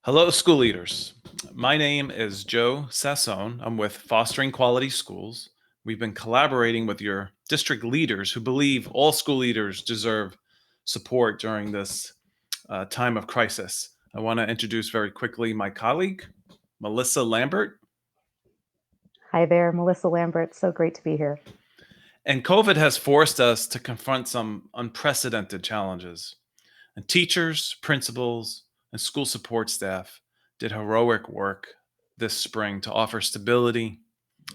Hello, school leaders. My name is Joe Sassone. I'm with Fostering Quality Schools. We've been collaborating with your district leaders who believe all school leaders deserve support during this time of crisis. I want to introduce very quickly my colleague, Melissa Lambert. Hi there, Melissa Lambert. So great to be here. And COVID has forced us to confront some unprecedented challenges. And teachers, principals, and school support staff did heroic work this spring to offer stability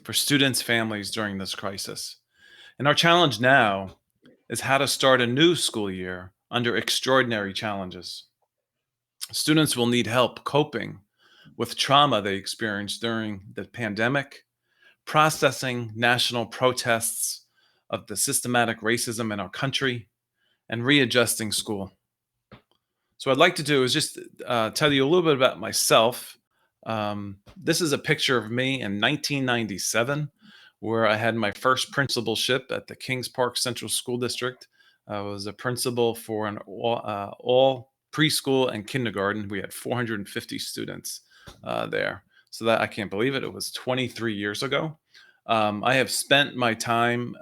for students' families during this crisis. And our challenge now is how to start a new school year under extraordinary challenges. Students will need help coping with trauma they experienced during the pandemic, processing national protests of the systematic racism in our country, and readjusting school. So, what I'd like to do is just tell you a little bit about myself. This is a picture of me in 1997, where I had my first principalship at the Kings Park Central School District. I was a principal for an all preschool and kindergarten. We had 450 students there. So that I can't believe it. It was 23 years ago. I have spent my time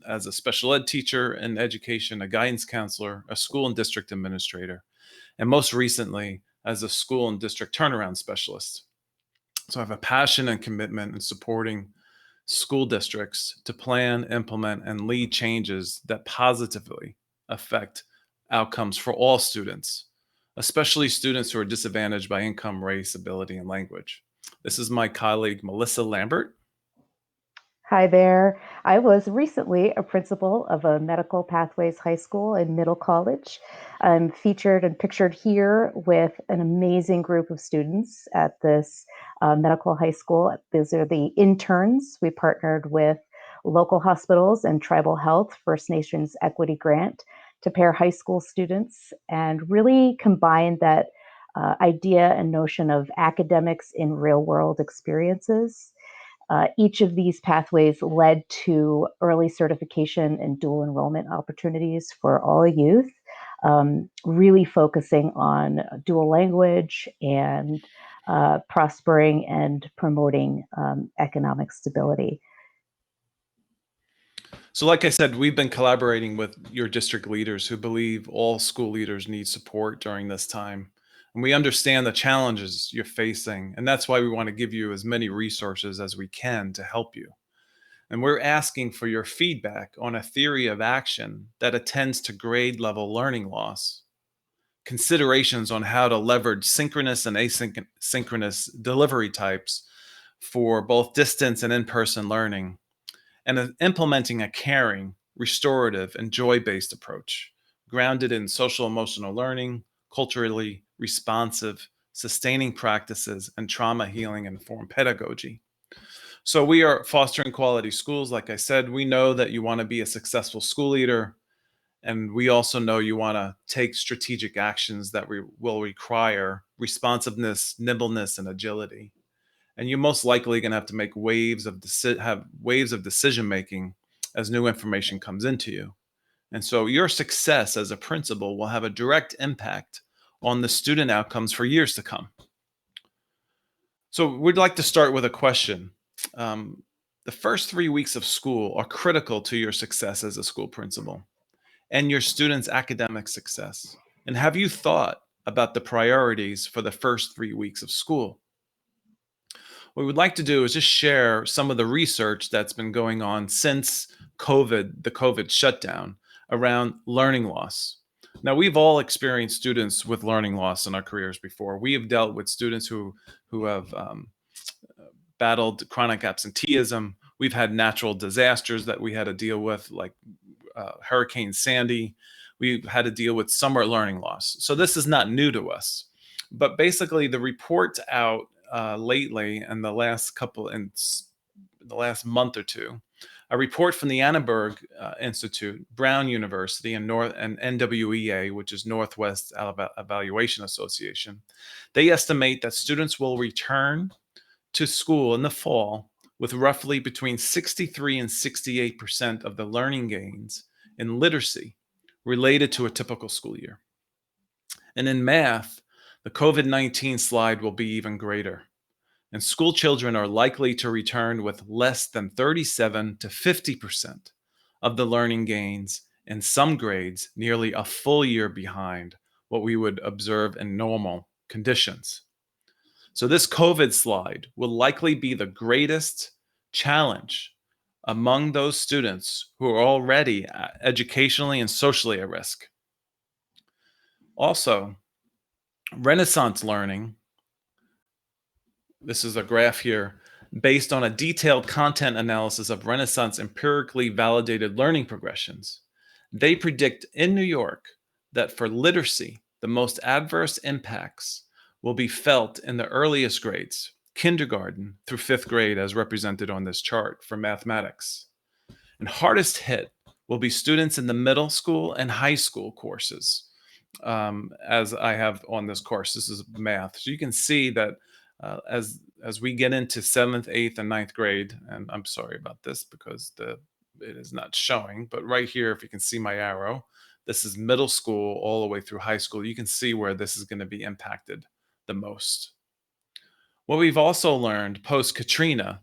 as a special ed teacher in education, a guidance counselor, a school and district administrator, and most recently as a school and district turnaround specialist. So I have a passion and commitment in supporting school districts to plan, implement, and lead changes that positively affect outcomes for all students, especially students who are disadvantaged by income, race, ability, and language. This is my colleague, Melissa Lambert. Hi there. I was recently a principal of a medical pathways high school and middle college. I'm featured and pictured here with an amazing group of students at this medical high school. These are the interns. We partnered with local hospitals and tribal health First Nations equity grant to pair high school students and really combine that idea and notion of academics in real world experiences. Each of these pathways led to early certification and dual enrollment opportunities for all youth, really focusing on dual language and prospering and promoting economic stability. So, like I said, we've been collaborating with your district leaders who believe all school leaders need support during this time. And we understand the challenges you're facing. And that's why we want to give you as many resources as we can to help you. And we're asking for your feedback on a theory of action that attends to grade level learning loss, considerations on how to leverage synchronous and asynchronous delivery types for both distance and in person learning, and implementing a caring, restorative, and joy based approach grounded in social emotional learning, culturally responsive, sustaining practices, and trauma healing informed pedagogy. So, we are fostering quality schools. Like I said, we know that you want to be a successful school leader, and we also know you want to take strategic actions that will require responsiveness, nimbleness, and agility. And you're most likely going to have to make have waves of decision making as new information comes into you. And so your success as a principal will have a direct impact on the student outcomes for years to come. So we'd like to start with a question. Um, the first 3 weeks of school are critical to your success as a school principal and your students' academic success. And have you thought about the priorities for the first 3 weeks of school? What we'd like to do is just share some of the research that's been going on since the COVID shutdown around learning loss. Now, we've all experienced students with learning loss in our careers before. We have dealt with students who have battled chronic absenteeism. We've had natural disasters that we had to deal with, like Hurricane Sandy. We've had to deal with summer learning loss. So this is not new to us. But basically, the report out lately in the last month or two, a report from the Annenberg Institute, Brown University, and NWEA, which is Northwest Evaluation Association, they estimate that students will return to school in the fall with roughly between 63 and 68% of the learning gains in literacy related to a typical school year. And in math, The COVID-19 slide will be even greater, and school children are likely to return with less than 37 to 50% of the learning gains, in some grades nearly a full year behind what we would observe in normal conditions. So this COVID slide will likely be the greatest challenge among those students who are already educationally and socially at risk. Also, Renaissance learning, this is a graph here, based on a detailed content analysis of Renaissance empirically validated learning progressions. They predict in New York that for literacy, the most adverse impacts will be felt in the earliest grades, kindergarten through fifth grade, as represented on this chart for mathematics. And hardest hit will be students in the middle school and high school courses, as I have on this course. This is math. So you can see that as we get into seventh, eighth, and ninth grade, and I'm sorry about this because it is not showing, but right here, if you can see my arrow, this is middle school all the way through high school. You can see where this is going to be impacted the most. What we've also learned post Katrina,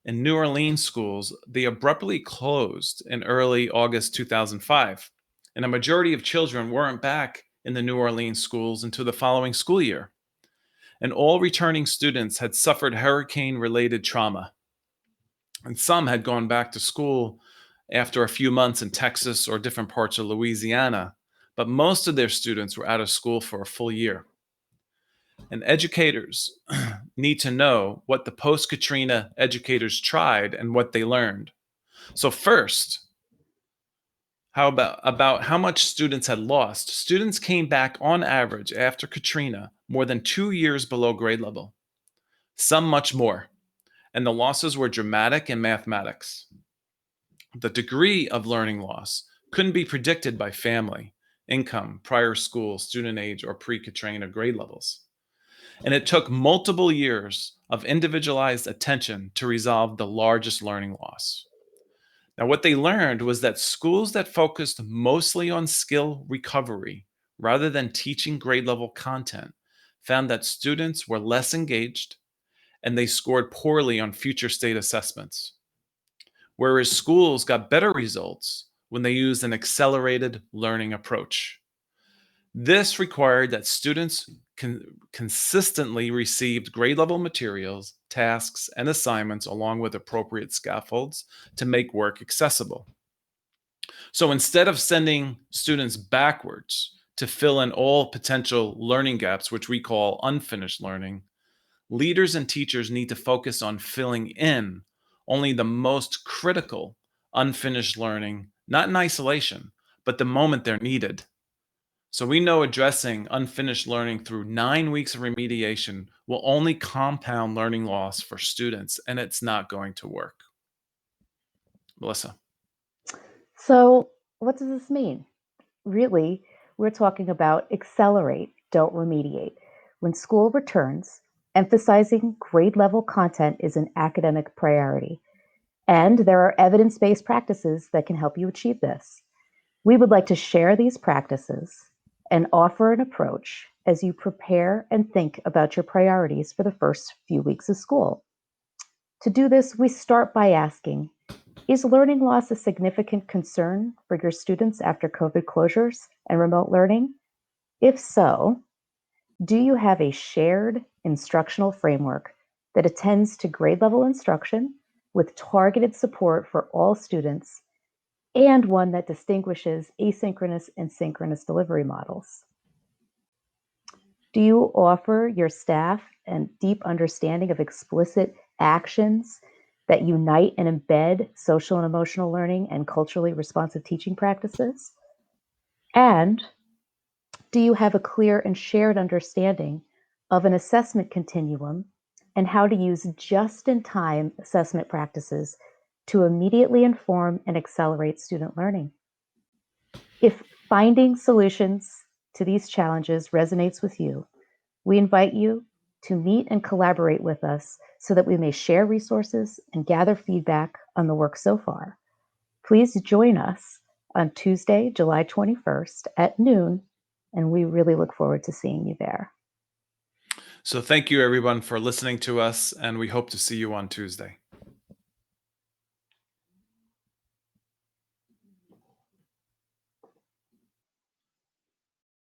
in New Orleans schools, they abruptly closed in early August 2005, and a majority of children weren't back in the New Orleans schools until the following school year. And all returning students had suffered hurricane-related trauma, and some had gone back to school after a few months in Texas or different parts of Louisiana, but most of their students were out of school for a full year. And educators need to know what the post-Katrina educators tried and what they learned. So first, how about how much students had lost? Students came back on average after Katrina more than 2 years below grade level, some much more, and the losses were dramatic in mathematics. The degree of learning loss couldn't be predicted by family, income, prior school, student age, or pre-Katrina grade levels. And it took multiple years of individualized attention to resolve the largest learning loss. Now, what they learned was that schools that focused mostly on skill recovery rather than teaching grade level content found that students were less engaged and they scored poorly on future state assessments. Whereas schools got better results when they used an accelerated learning approach. This required that students consistently received grade level materials, tasks, and assignments along with appropriate scaffolds to make work accessible. So instead of sending students backwards to fill in all potential learning gaps, which we call unfinished learning, leaders and teachers need to focus on filling in only the most critical unfinished learning, not in isolation, but the moment they're needed. So we know addressing unfinished learning through 9 weeks of remediation will only compound learning loss for students, and it's not going to work. Melissa. So, what does this mean? Really, we're talking about accelerate, don't remediate. When school returns, emphasizing grade level content is an academic priority. And there are evidence based practices that can help you achieve this. We would like to share these practices and offer an approach as you prepare and think about your priorities for the first few weeks of school. To do this, we start by asking, is learning loss a significant concern for your students after COVID closures and remote learning? If so, do you have a shared instructional framework that attends to grade level instruction with targeted support for all students and one that distinguishes asynchronous and synchronous delivery models? Do you offer your staff a deep understanding of explicit actions that unite and embed social and emotional learning and culturally responsive teaching practices? And do you have a clear and shared understanding of an assessment continuum and how to use just in time assessment practices to immediately inform and accelerate student learning? If finding solutions to these challenges resonates with you, we invite you to meet and collaborate with us so that we may share resources and gather feedback on the work so far. Please join us on Tuesday, July 21st at noon, and we really look forward to seeing you there. So thank you everyone for listening to us, and we hope to see you on Tuesday.